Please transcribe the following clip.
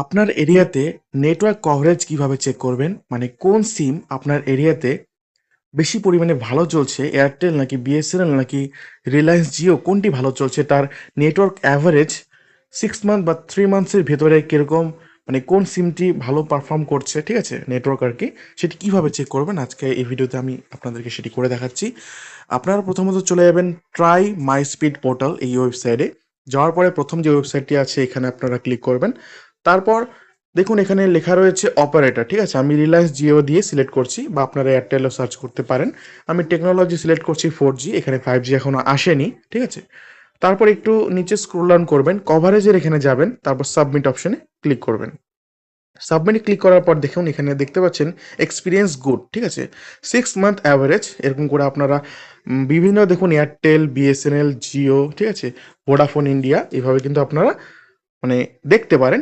আপনার এরিয়াতে network coverage কিভাবে চেক করবেন? মানে কোন সিম আপনার এরিয়াতে বেশি পরিমাণে ভালো চলছে, এয়ারটেল নাকি বিএসএনএল নাকি রিলায়েন্স জিও কোনটি ভালো চলছে? তার নেটওয়ার্ক অ্যাভারেজ 6 মান্থ বা 3 মান্থসের ভেতরে কিরকম, মানে কোন সিমটি ভালো পারফর্ম করছে, ঠিক আছে? নেটওয়ার্ক আরকি। সেটি কিভাবে চেক করবেন? আজকে এই ভিডিওতে আমি আপনাদেরকে সেটি করে দেখাচ্ছি। আপনারা প্রথমত চলে যাবেন ট্রাই মাই স্পিড পোর্টাল এই ওয়েবসাইটে। যাওয়ার পরে প্রথম যে ওয়েবসাইটটি আছে এখানে আপনারা ক্লিক করবেন। তারপর দেখুন এখানে লেখা রয়েছে অপারেটর, ঠিক আছে? আমি রিলায়েন্স জিও দিয়ে সিলেক্ট করছি বা আপনারা এয়ারটেলও সার্চ করতে পারেন। আমি টেকনোলজি সিলেক্ট করছি 4G, এখানে 5G এখনো আসেনি, ঠিক আছে? তারপর একটু নিচে স্ক্রল ডাউন করবেন, কভারেজের এখানে যাবেন, তারপর সাবমিট অপশনে ক্লিক করবেন। সাবমিটে ক্লিক করার পর দেখুন এখানে দেখতে পাচ্ছেন এক্সপিরিয়েন্স গুড, ঠিক আছে? 6 মান্থ অ্যাভারেজ এরকম করে আপনারা বিভিন্ন দেখুন এয়ারটেল, বিএসএনএল, জিও, ঠিক আছে? ভোডাফোন ইন্ডিয়া এভাবে কিন্তু আপনারা মানে দেখতে পারেন